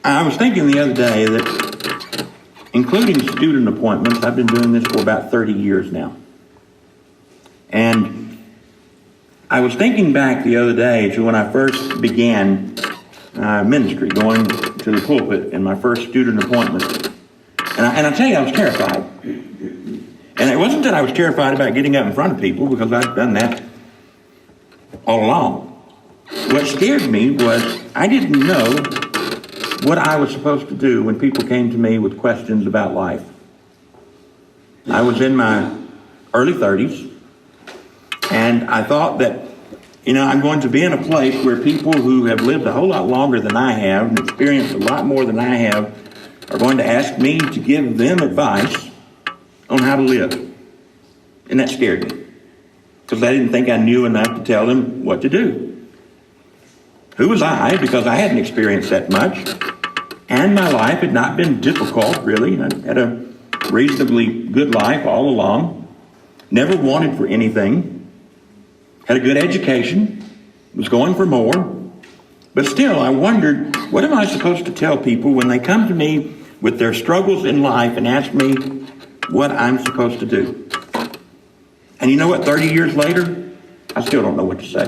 I was thinking the other day that, including student appointments, I've been doing this for about 30 years now. And I was thinking back the other day to when I first began ministry, going to the pulpit in my first student appointment. And I tell you, I was terrified. And it wasn't that I was terrified about getting up in front of people, because I'd done that all along. What scared me was I didn't know what I was supposed to do when people came to me with questions about life. I was in my early 30s, and I thought that, I'm going to be in a place where people who have lived a whole lot longer than I have and experienced a lot more than I have are going to ask me to give them advice on how to live. And that scared me, because I didn't think I knew enough to tell them what to do. Who was I? Because I hadn't experienced that much, and my life had not been difficult, really. I had a reasonably good life all along, never wanted for anything, had a good education, was going for more, but still I wondered, what am I supposed to tell people when they come to me with their struggles in life and ask me what I'm supposed to do? And you know what, 30 years later, I still don't know what to say.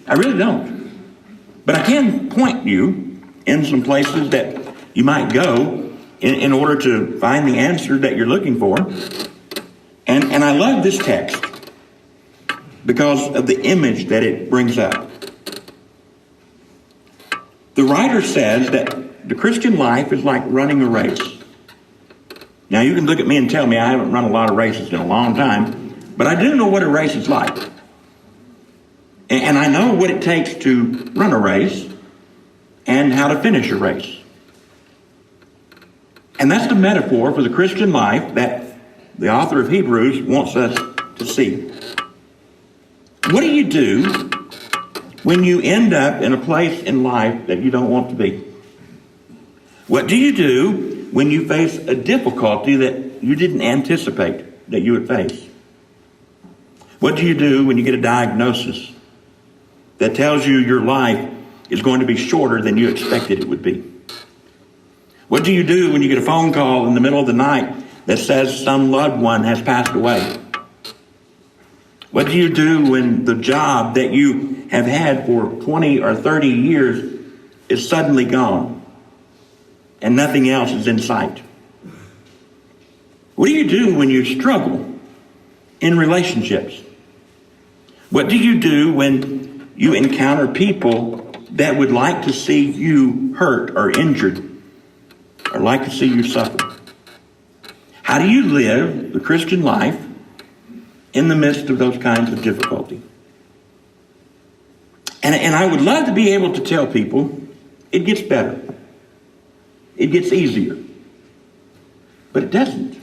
I really don't. But I can point you in some places that you might go in order to find the answer that you're looking for. And I love this text because of the image that it brings up. The writer says that the Christian life is like running a race. Now, you can look at me and tell me I haven't run a lot of races in a long time, but I do know what a race is like. And I know what it takes to run a race and how to finish a race. And that's the metaphor for the Christian life that the author of Hebrews wants us to see. What do you do when you end up in a place in life that you don't want to be? What do you do when you face a difficulty that you didn't anticipate that you would face? What do you do when you get a diagnosis that tells you your life is going to be shorter than you expected it would be? What do you do when you get a phone call in the middle of the night that says some loved one has passed away? What do you do when the job that you have had for 20 or 30 years is suddenly gone and nothing else is in sight? What do you do when you struggle in relationships? What do you do when you encounter people that would like to see you hurt or injured, or like to see you suffer? How do you live the Christian life in the midst of those kinds of difficulty? And I would love to be able to tell people it gets better. It gets easier. But it doesn't.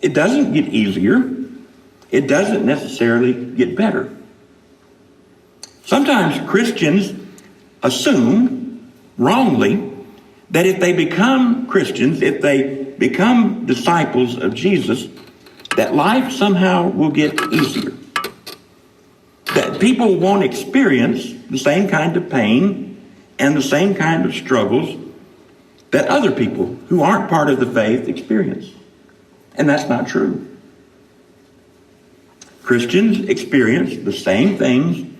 It doesn't get easier. It doesn't necessarily get better. Sometimes Christians assume wrongly that if they become Christians, if they become disciples of Jesus, that life somehow will get easier. That people won't experience the same kind of pain and the same kind of struggles that other people who aren't part of the faith experience. And that's not true. Christians experience the same things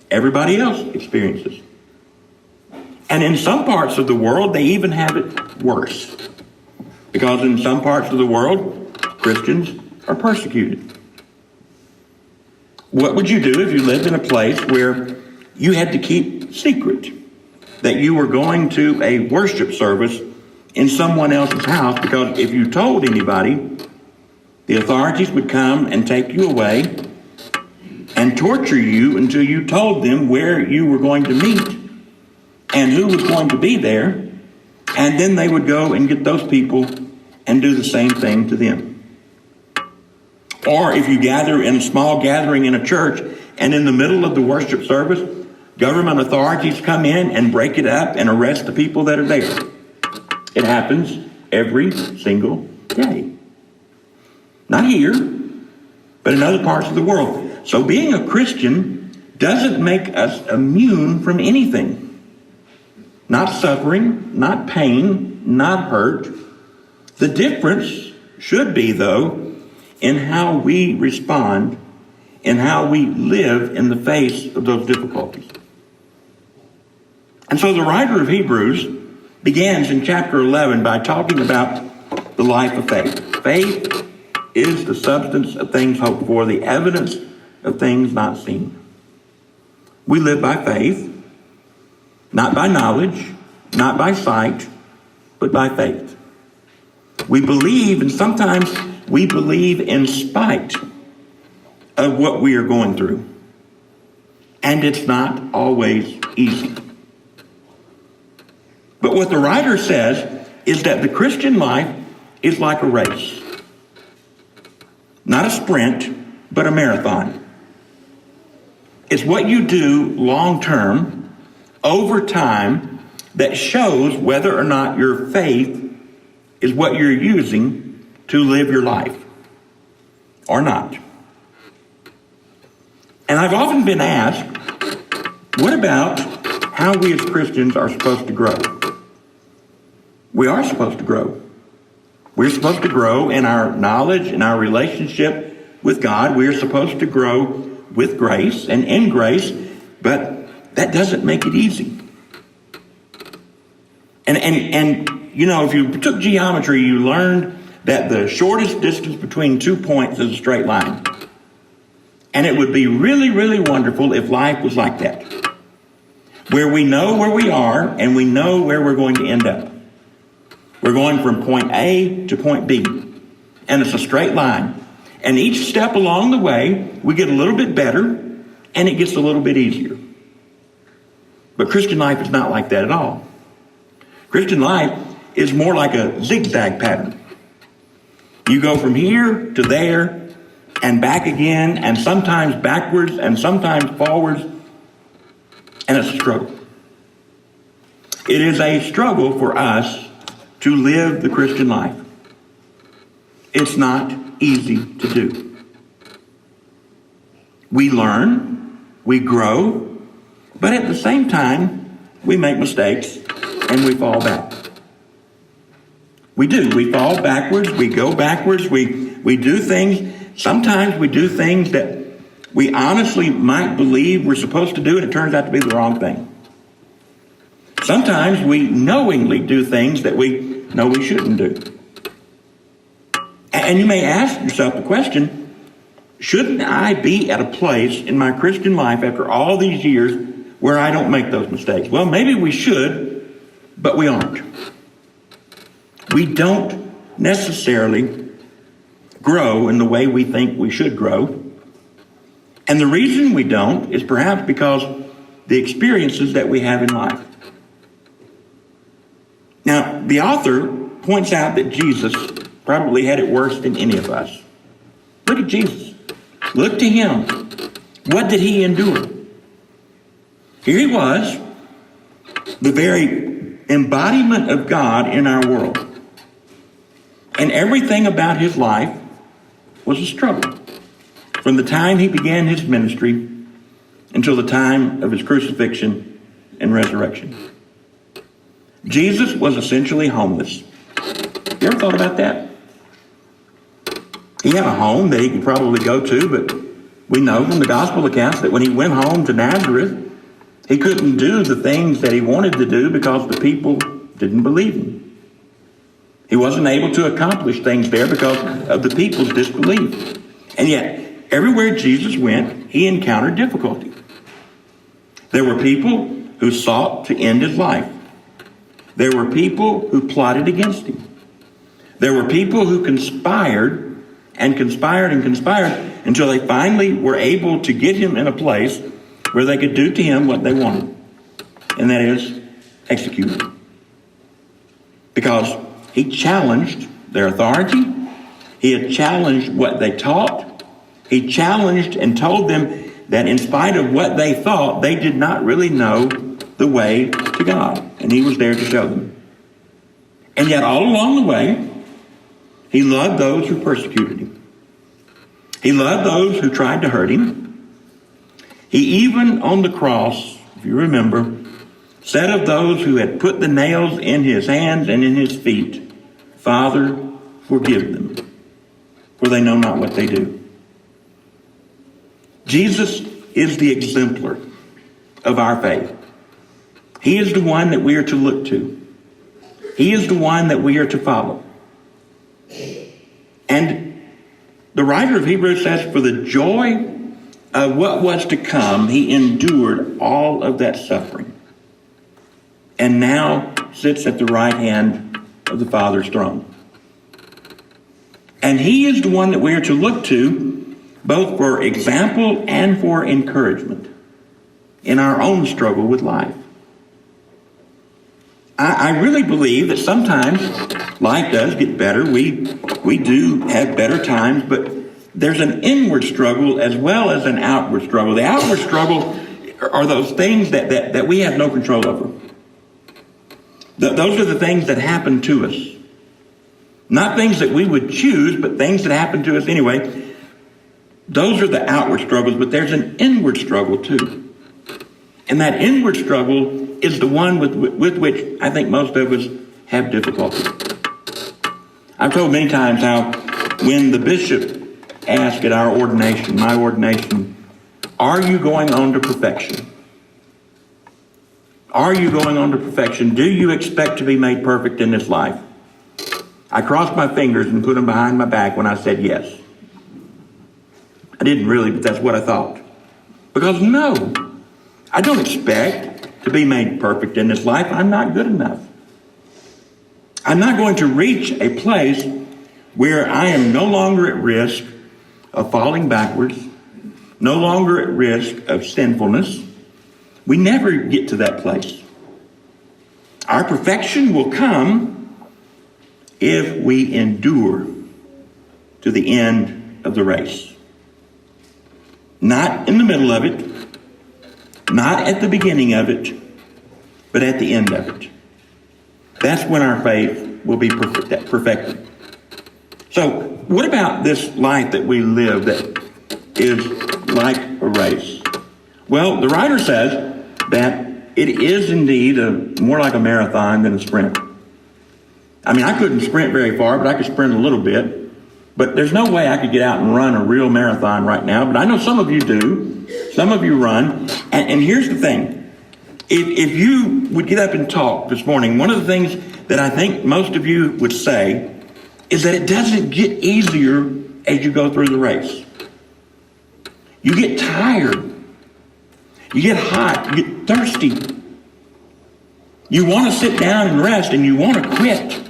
everybody else experiences. And in some parts of the world, they even have it worse. Because in some parts of the world, Christians are persecuted. What would you do if you lived in a place where you had to keep secret that you were going to a worship service in someone else's house? Because if you told anybody, the authorities would come and take you away and torture you until you told them where you were going to meet and who was going to be there, and then they would go and get those people and do the same thing to them. Or if you gather in a small gathering in a church, and in the middle of the worship service, government authorities come in and break it up and arrest the people that are there. It happens every single day. Not here, but in other parts of the world. So being a Christian doesn't make us immune from anything. not suffering, not pain, not hurt. The difference should be, though, in how we respond and how we live in the face of those difficulties. And so the writer of Hebrews begins in chapter 11 by talking about the life of faith. Faith is the substance of things hoped for, the evidence of things not seen. We live by faith, not by knowledge, not by sight, but by faith. We believe, and sometimes we believe in spite of what we are going through. And it's not always easy. But what the writer says is that the Christian life is like a race. Not a sprint, but a marathon. It's what you do long term, over time, that shows whether or not your faith is what you're using to live your life or not. And I've often been asked, what about how we as Christians are supposed to grow? We are supposed to grow. We're supposed to grow in our knowledge, in our relationship with God. We're supposed to grow with grace and in grace, but that doesn't make it easy. And you know, if you took geometry, you learned that the shortest distance between 2 points is a straight line. And it would be really, really wonderful if life was like that, where we know where we are and we know where we're going to end up. We're going from point A to point B, and it's a straight line. And each step along the way, we get a little bit better, and it gets a little bit easier. But Christian life is not like that at all. Christian life is more like a zigzag pattern. You go from here to there and back again, and sometimes backwards and sometimes forwards, and it's a struggle. It is a struggle for us to live the Christian life. It's not easy to do. We learn, we grow, but at the same time, we make mistakes and we fall back. We do. We fall backwards. We go backwards. We do things. Sometimes we do things that we honestly might believe we're supposed to do, and it turns out to be the wrong thing. Sometimes we knowingly do things that we know we shouldn't do. And you may ask yourself the question, shouldn't I be at a place in my Christian life after all these years where I don't make those mistakes? Well, maybe we should, but we aren't. We don't necessarily grow in the way we think we should grow. And the reason we don't is perhaps because the experiences that we have in life. Now, the author points out that Jesus probably had it worse than any of us. Look at Jesus. Look to him. What did he endure? Here he was, the very embodiment of God in our world. And everything about his life was a struggle. From the time he began his ministry until the time of his crucifixion and resurrection. Jesus was essentially homeless. You ever thought about that? He had a home that he could probably go to, but we know from the gospel accounts that when he went home to Nazareth, he couldn't do the things that he wanted to do because the people didn't believe him. He wasn't able to accomplish things there because of the people's disbelief. And yet, everywhere Jesus went, he encountered difficulty. There were people who sought to end his life. There were people who plotted against him. There were people who conspired and conspired and conspired until they finally were able to get him in a place where they could do to him what they wanted. And that is execute him. Because he challenged their authority. He had challenged what they taught. He challenged and told them that in spite of what they thought, they did not really know the way to God. And he was there to show them. And yet all along the way, he loved those who persecuted him. He loved those who tried to hurt him. He even on the cross, if you remember, said of those who had put the nails in his hands and in his feet, Father, forgive them, for they know not what they do. Jesus is the exemplar of our faith. He is the one that we are to look to. He is the one that we are to follow. And the writer of Hebrews says, for the joy of what was to come, he endured all of that suffering, and now sits at the right hand of the Father's throne. And he is the one that we are to look to, both for example and for encouragement in our own struggle with life. I really believe that sometimes life does get better. We do have better times, but there's an inward struggle as well as an outward struggle. The outward struggle are those things that we have no control over. Those are the things that happen to us. Not things that we would choose, but things that happen to us anyway. Those are the outward struggles, but there's an inward struggle too. And that inward struggle is the one with which I think most of us have difficulty. I've told many times how when the bishop asked at our ordination, my ordination, are you going on to perfection? Are you going on to perfection? Do you expect to be made perfect in this life? I crossed my fingers and put them behind my back when I said yes. I didn't really, but that's what I thought. Because no, I don't expect to be made perfect in this life. I'm not good enough. I'm not going to reach a place where I am no longer at risk of falling backwards, no longer at risk of sinfulness. We never get to that place. Our perfection will come if we endure to the end of the race. Not in the middle of it, not at the beginning of it, but at the end of it. That's when our faith will be perfected. So, what about this life that we live that is like a race? Well, the writer says that it is indeed more like a marathon than a sprint. I mean, I couldn't sprint very far, but I could sprint a little bit. But there's no way I could get out and run a real marathon right now. But I know some of you do. Some of you run. And here's the thing. If you would get up and talk this morning, one of the things that I think most of you would say is that it doesn't get easier as you go through the race. You get tired. You get hot. You get thirsty. You want to sit down and rest, and you want to quit.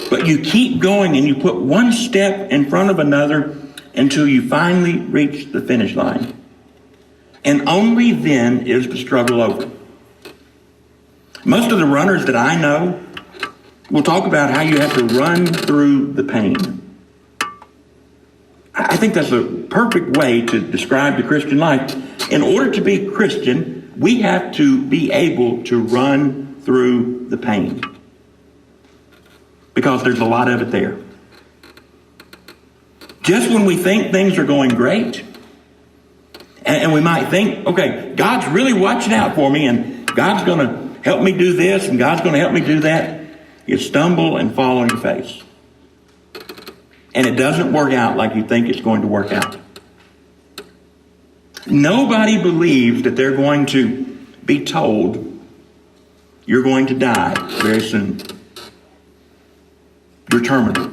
But you keep going, and you put one step in front of another until you finally reach the finish line. And only then is the struggle over. Most of the runners that I know will talk about how you have to run through the pain. I think that's a perfect way to describe the Christian life. In order to be Christian, we have to be able to run through the pain. Because there's a lot of it there. Just when we think things are going great, and we might think, okay, God's really watching out for me, and God's going to help me do this, and God's going to help me do that, you stumble and fall on your face. And it doesn't work out like you think it's going to work out. Nobody believes that they're going to be told you're going to die very soon. You're terminal.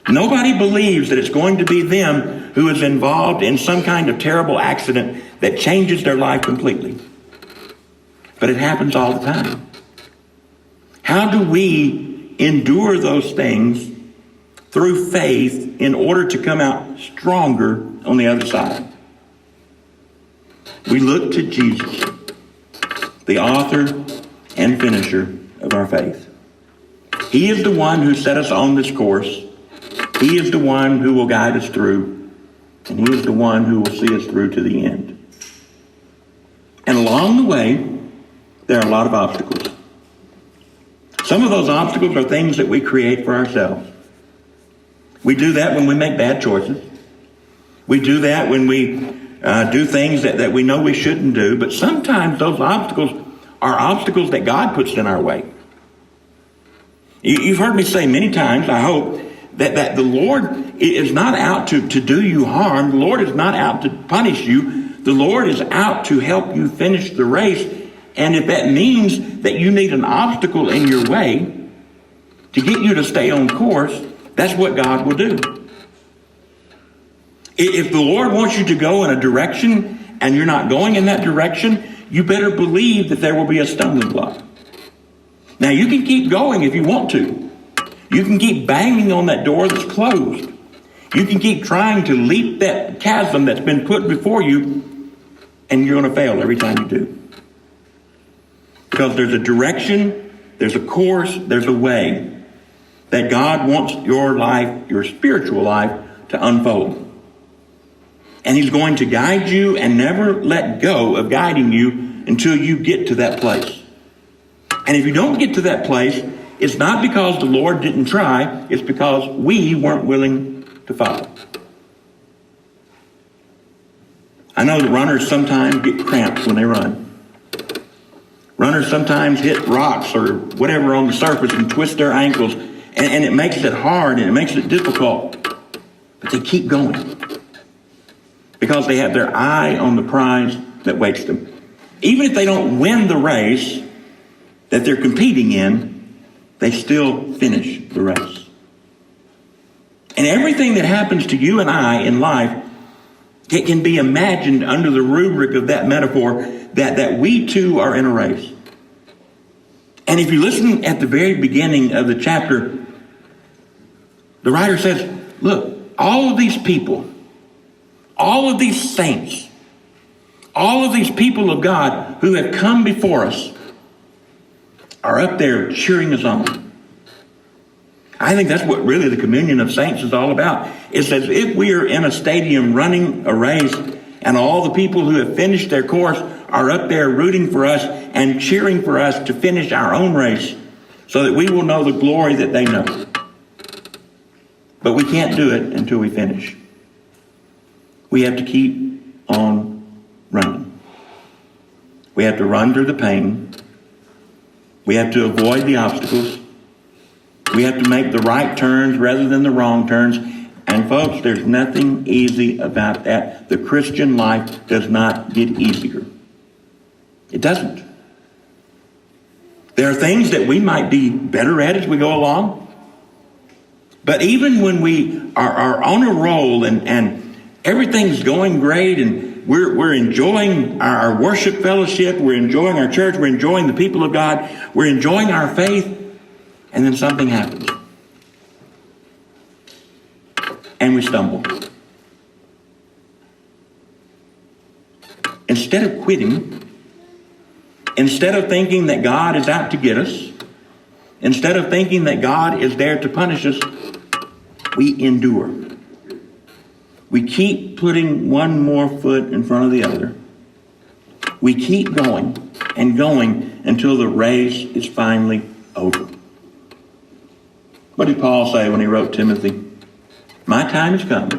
Nobody believes that it's going to be them who is involved in some kind of terrible accident that changes their life completely. But it happens all the time. How do we endure those things through faith in order to come out stronger on the other side? We look to Jesus, the author and finisher of our faith. He is the one who set us on this course. He is the one who will guide us through. And he is the one who will see us through to the end. And along the way, there are a lot of obstacles. Some of those obstacles are things that we create for ourselves. We do that when we make bad choices. We do that when we do things that we know we shouldn't do, but sometimes those obstacles are obstacles that God puts in our way. You've heard me say many times, I hope, that the Lord is not out to do you harm. The Lord is not out to punish you. The Lord is out to help you finish the race. And if that means that you need an obstacle in your way to get you to stay on course, that's what God will do. If the Lord wants you to go in a direction and you're not going in that direction, you better believe that there will be a stumbling block. Now, you can keep going if you want to. You can keep banging on that door that's closed. You can keep trying to leap that chasm that's been put before you, and you're going to fail every time you do. Because there's a direction, there's a course, there's a way that God wants your life, your spiritual life, to unfold. And He's going to guide you and never let go of guiding you until you get to that place. And if you don't get to that place, it's not because the Lord didn't try, it's because we weren't willing to follow. I know that runners sometimes get cramps when they run. Runners sometimes hit rocks or whatever on the surface and twist their ankles, and it makes it hard and it makes it difficult. But they keep going because they have their eye on the prize that waits them. Even if they don't win the race that they're competing in, they still finish the race. And everything that happens to you and I in life, it can be imagined under the rubric of that metaphor that we too are in a race. And if you listen at the very beginning of the chapter, the writer says, look, all of these people, all of these saints, all of these people of God who have come before us are up there cheering us on. I think that's what really the communion of saints is all about. It's as if we are in a stadium running a race and all the people who have finished their course are up there rooting for us and cheering for us to finish our own race so that we will know the glory that they know. But we can't do it until we finish. We have to keep on running. We have to run through the pain. We have to avoid the obstacles. We have to make the right turns rather than the wrong turns. And folks, there's nothing easy about that. The Christian life does not get easier. It doesn't. There are things that we might be better at as we go along. But even when we are on a roll and everything's going great and we're enjoying our worship fellowship, we're enjoying our church, we're enjoying the people of God, we're enjoying our faith, and then something happens. And we stumble. Instead of quitting, instead of thinking that God is out to get us, instead of thinking that God is there to punish us, we endure. We keep putting one more foot in front of the other. We keep going and going until the race is finally over. What did Paul say when he wrote Timothy? My time has come.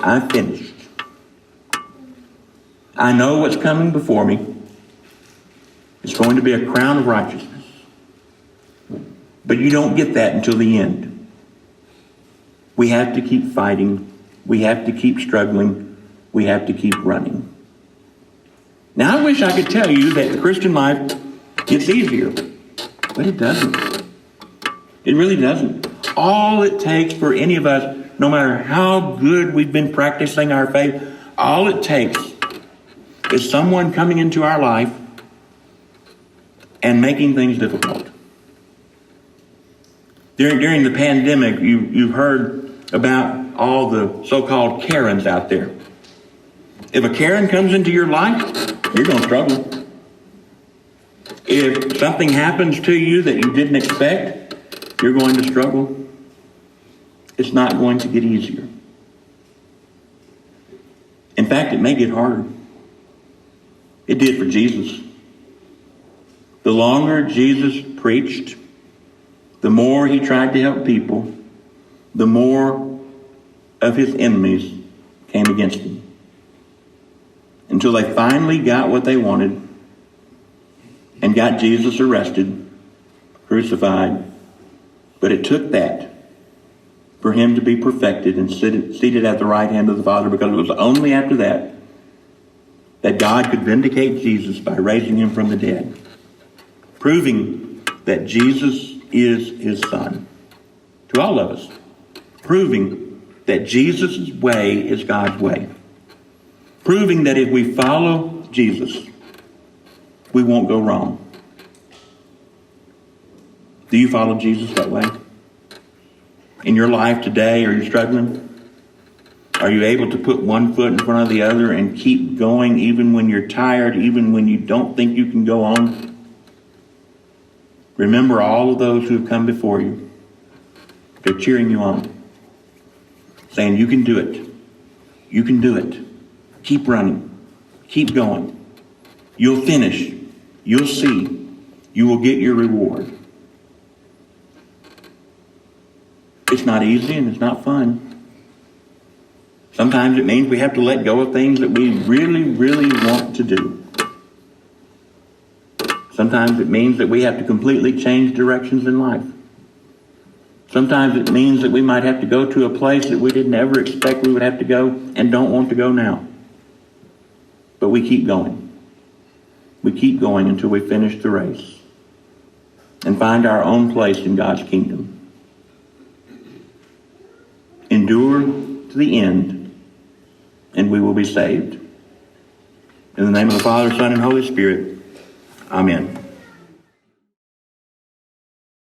I've finished. I know what's coming before me. It's going to be a crown of righteousness. But you don't get that until the end. We have to keep fighting. We have to keep struggling. We have to keep running. Now, I wish I could tell you that the Christian life gets easier, but it doesn't. It really doesn't. All it takes for any of us, no matter how good we've been practicing our faith, all it takes is someone coming into our life and making things difficult. During the pandemic, you've heard about all the so-called Karens out there. If a Karen comes into your life, you're going to struggle. If something happens to you that you didn't expect, you're going to struggle. It's not going to get easier. In fact, it may get harder. It did for Jesus. The longer Jesus preached, the more he tried to help people, the more of his enemies came against him. Until they finally got what they wanted and got Jesus arrested, crucified. But it took that for him to be perfected and seated at the right hand of the Father, because it was only after that that God could vindicate Jesus by raising him from the dead, proving that Jesus is his Son to all of us, proving that Jesus' way is God's way, proving that if we follow Jesus, we won't go wrong. Do you follow Jesus that way? In your life today, are you struggling? Are you able to put one foot in front of the other and keep going even when you're tired, even when you don't think you can go on? Remember all of those who have come before you. They're cheering you on, saying, you can do it. You can do it. Keep running. Keep going. You'll finish. You'll see. You will get your reward. It's not easy and it's not fun. Sometimes it means we have to let go of things that we really, really want to do. Sometimes it means that we have to completely change directions in life. Sometimes it means that we might have to go to a place that we didn't ever expect we would have to go and don't want to go now. But we keep going. We keep going until we finish the race and find our own place in God's kingdom. Endure to the end, and we will be saved. In the name of the Father, Son, and Holy Spirit, amen.